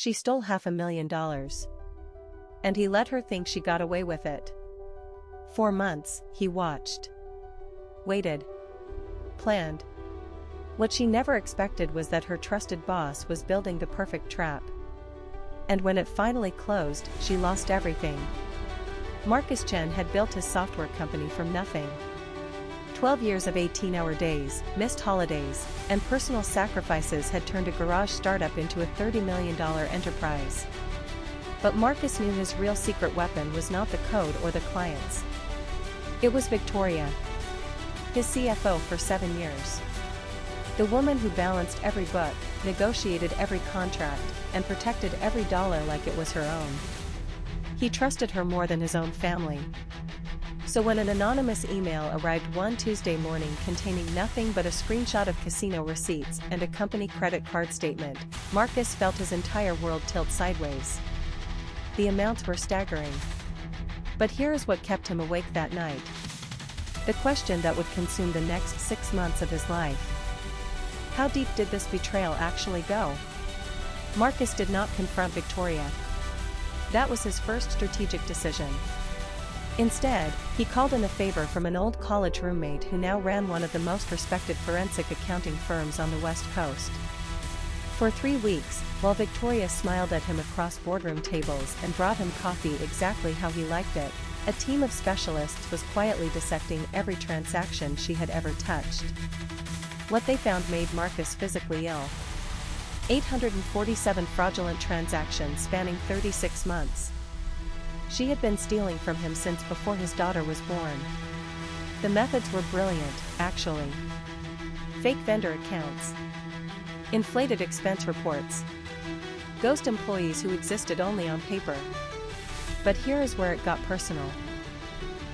She stole $500,000. And he let her think she got away with it. 4 months, he watched. Waited. Planned. What she never expected was that her trusted boss was building the perfect trap. And when it finally closed, she lost everything. Marcus Chen had built his software company from nothing. 12 years of 18-hour days, missed holidays, and personal sacrifices had turned a garage startup into a $30 million enterprise. But Marcus knew his real secret weapon was not the code or the clients. It was Victoria, his CFO for 7 years. The woman who balanced every book, negotiated every contract, and protected every dollar like it was her own. He trusted her more than his own family. So when an anonymous email arrived one Tuesday morning containing nothing but a screenshot of casino receipts and a company credit card statement, Marcus felt his entire world tilt sideways. The amounts were staggering. But here's what kept him awake that night. The question that would consume the next 6 months of his life. How deep did this betrayal actually go? Marcus did not confront Victoria. That was his first strategic decision. Instead, he called in a favor from an old college roommate who now ran one of the most respected forensic accounting firms on the West Coast. For 3 weeks, while Victoria smiled at him across boardroom tables and brought him coffee exactly how he liked it, a team of specialists was quietly dissecting every transaction she had ever touched. What they found made Marcus physically ill. 847 fraudulent transactions spanning 36 months. She had been stealing from him since before his daughter was born. The methods were brilliant, actually. Fake vendor accounts. Inflated expense reports. Ghost employees who existed only on paper. But here is where it got personal.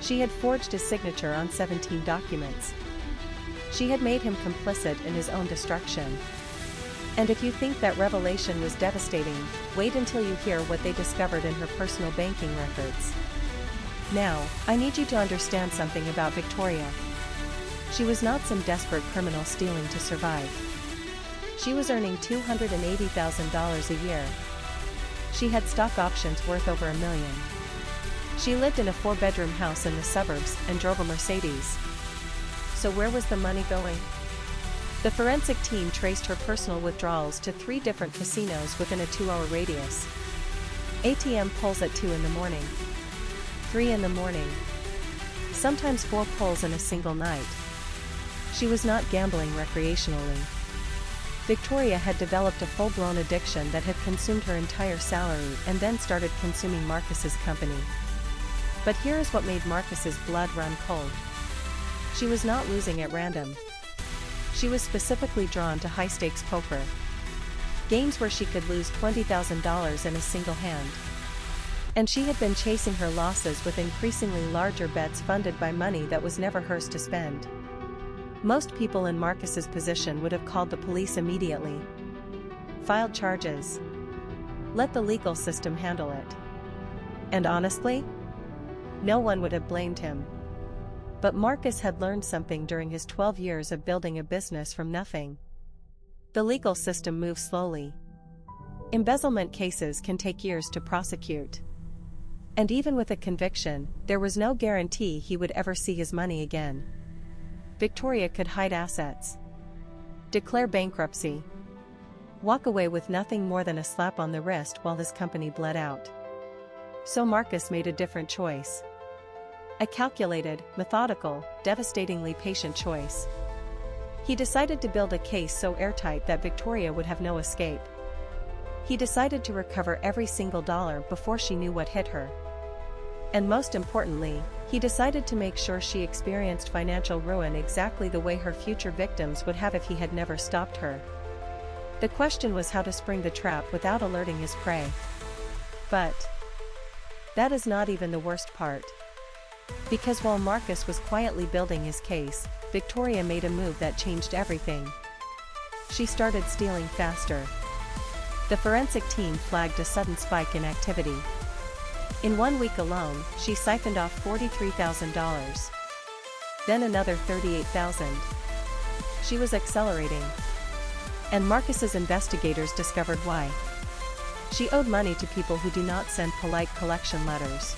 She had forged his signature on 17 documents. She had made him complicit in his own destruction. And if you think that revelation was devastating, wait until you hear what they discovered in her personal banking records. Now, I need you to understand something about Victoria. She was not some desperate criminal stealing to survive. She was earning $280,000 a year. She had stock options worth over $1 million. She lived in a 4-bedroom house in the suburbs and drove a Mercedes. So where was the money going? The forensic team traced her personal withdrawals to 3 different casinos within a 2-hour radius. ATM pulls at 2 in the morning. 3 in the morning. Sometimes 4 pulls in a single night. She was not gambling recreationally. Victoria had developed a full-blown addiction that had consumed her entire salary and then started consuming Marcus's company. But here is what made Marcus's blood run cold. She was not losing at random. She was specifically drawn to high-stakes poker. Games where she could lose $20,000 in a single hand. And she had been chasing her losses with increasingly larger bets funded by money that was never hers to spend. Most people in Marcus's position would have called the police immediately. Filed charges. Let the legal system handle it. And honestly, no one would have blamed him. But Marcus had learned something during his 12 years of building a business from nothing. The legal system moves slowly. Embezzlement cases can take years to prosecute. And even with a conviction, there was no guarantee he would ever see his money again. Victoria could hide assets, declare bankruptcy, walk away with nothing more than a slap on the wrist while his company bled out. So Marcus made a different choice. A calculated, methodical, devastatingly patient choice. He decided to build a case so airtight that Victoria would have no escape. He decided to recover every single dollar before she knew what hit her. And most importantly, he decided to make sure she experienced financial ruin exactly the way her future victims would have if he had never stopped her. The question was how to spring the trap without alerting his prey. But that is not even the worst part. Because while Marcus was quietly building his case, Victoria made a move that changed everything. She started stealing faster. The forensic team flagged a sudden spike in activity. In 1 week alone, she siphoned off $43,000. Then another $38,000. She was accelerating. And Marcus's investigators discovered why. She owed money to people who do not send polite collection letters.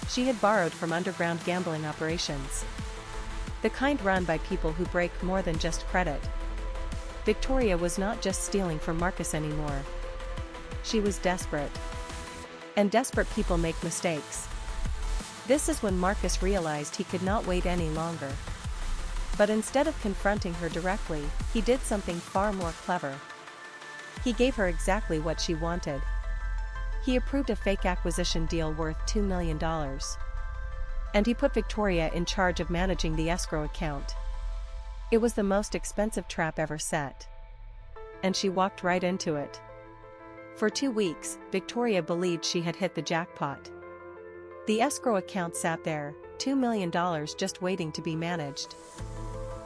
She had borrowed from underground gambling operations. The kind run by people who break more than just credit. Victoria was not just stealing from Marcus anymore. She was desperate. And desperate people make mistakes. This is when Marcus realized he could not wait any longer. But instead of confronting her directly, he did something far more clever. He gave her exactly what she wanted. He approved a fake acquisition deal worth $2 million. And he put Victoria in charge of managing the escrow account. It was the most expensive trap ever set. And she walked right into it. For 2 weeks, Victoria believed she had hit the jackpot. The escrow account sat there, $2 million just waiting to be managed.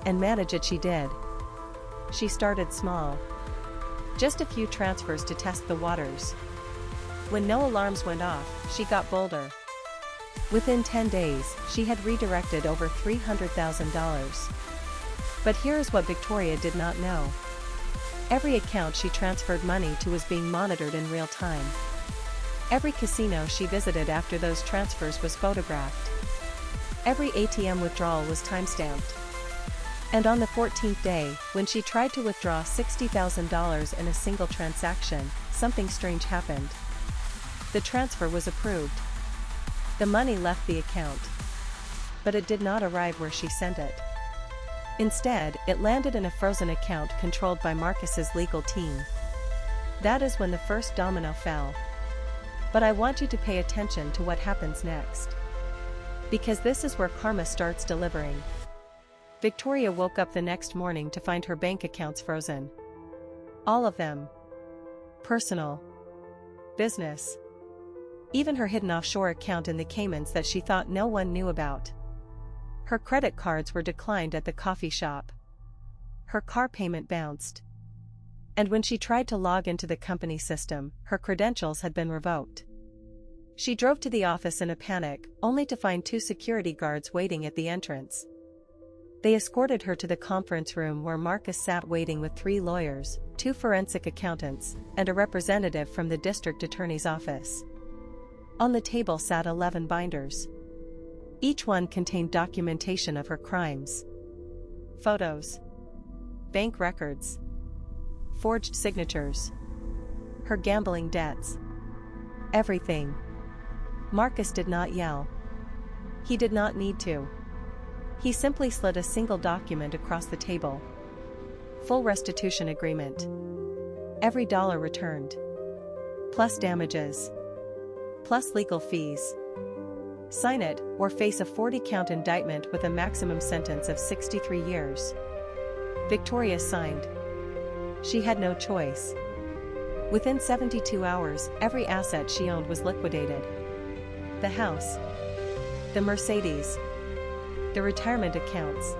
And manage it she did. She started small. Just a few transfers to test the waters. When no alarms went off, she got bolder. Within 10 days, she had redirected over $300,000. But here's what Victoria did not know. Every account she transferred money to was being monitored in real time. Every casino she visited after those transfers was photographed. Every ATM withdrawal was timestamped. And on the 14th day, when she tried to withdraw $60,000 in a single transaction, something strange happened. The transfer was approved. The money left the account. But it did not arrive where she sent it. Instead, it landed in a frozen account controlled by Marcus's legal team. That is when the first domino fell. But I want you to pay attention to what happens next. Because this is where karma starts delivering. Victoria woke up the next morning to find her bank accounts frozen. All of them. Personal. Business. Even her hidden offshore account in the Caymans that she thought no one knew about. Her credit cards were declined at the coffee shop. Her car payment bounced. And when she tried to log into the company system, her credentials had been revoked. She drove to the office in a panic, only to find 2 security guards waiting at the entrance. They escorted her to the conference room where Marcus sat waiting with 3 lawyers, 2 forensic accountants, and a representative from the district attorney's office. On the table sat 11 binders. Each one contained documentation of her crimes. Photos. Bank records. Forged signatures. Her gambling debts. Everything. Marcus did not yell. He did not need to. He simply slid a single document across the table. Full restitution agreement. Every dollar returned. Plus damages. Plus legal fees. Sign it, or face a 40-count indictment with a maximum sentence of 63 years. Victoria signed. She had no choice. Within 72 hours, every asset she owned was liquidated. The house. The Mercedes. The retirement accounts.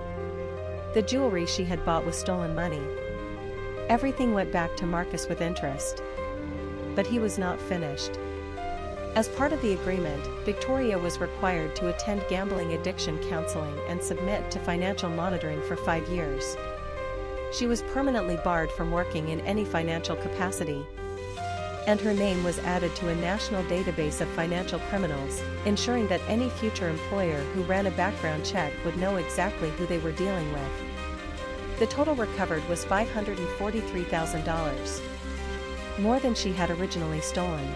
The jewelry she had bought with stolen money. Everything went back to Marcus with interest. But he was not finished. As part of the agreement, Victoria was required to attend gambling addiction counseling and submit to financial monitoring for 5 years. She was permanently barred from working in any financial capacity. And her name was added to a national database of financial criminals, ensuring that any future employer who ran a background check would know exactly who they were dealing with. The total recovered was $543,000. More than she had originally stolen.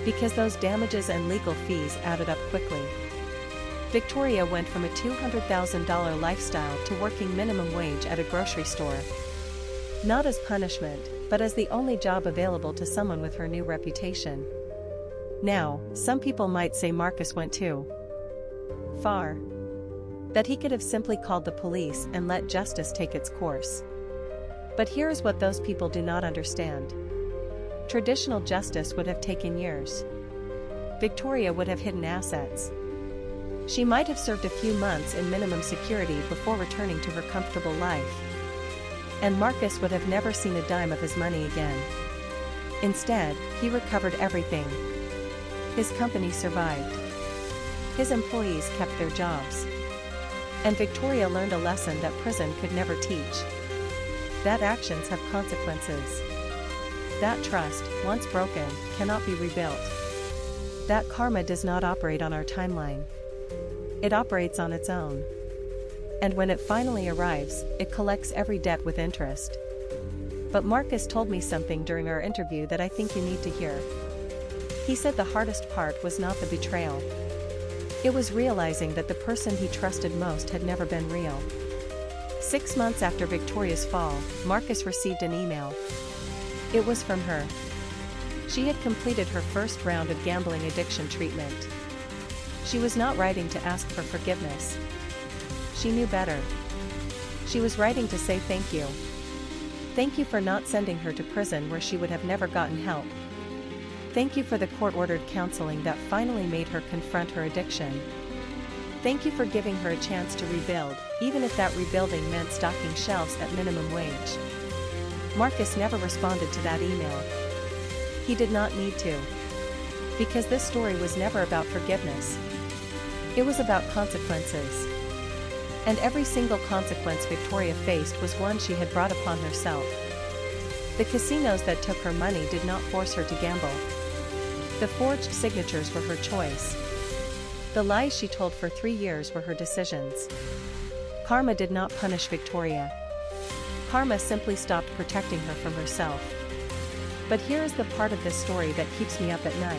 Because those damages and legal fees added up quickly. Victoria went from a $200,000 lifestyle to working minimum wage at a grocery store. Not as punishment, but as the only job available to someone with her new reputation. Now, some people might say Marcus went too far. That he could have simply called the police and let justice take its course. But here's what those people do not understand. Traditional justice would have taken years. Victoria would have hidden assets. She might have served a few months in minimum security before returning to her comfortable life. And Marcus would have never seen a dime of his money again. Instead, he recovered everything. His company survived. His employees kept their jobs. And Victoria learned a lesson that prison could never teach. That actions have consequences. That trust, once broken, cannot be rebuilt. That karma does not operate on our timeline. It operates on its own. And when it finally arrives, it collects every debt with interest. But Marcus told me something during our interview that I think you need to hear. He said the hardest part was not the betrayal. It was realizing that the person he trusted most had never been real. 6 months after Victoria's fall, Marcus received an email. It was from her. She had completed her first round of gambling addiction treatment. She was not writing to ask for forgiveness. She knew better. She was writing to say thank you. Thank you for not sending her to prison where she would have never gotten help. Thank you for the court-ordered counseling that finally made her confront her addiction. Thank you for giving her a chance to rebuild, even if that rebuilding meant stocking shelves at minimum wage. Marcus never responded to that email. He did not need to. Because this story was never about forgiveness. It was about consequences. And every single consequence Victoria faced was one she had brought upon herself. The casinos that took her money did not force her to gamble. The forged signatures were her choice. The lies she told for 3 years were her decisions. Karma did not punish Victoria. Karma simply stopped protecting her from herself. But here is the part of this story that keeps me up at night.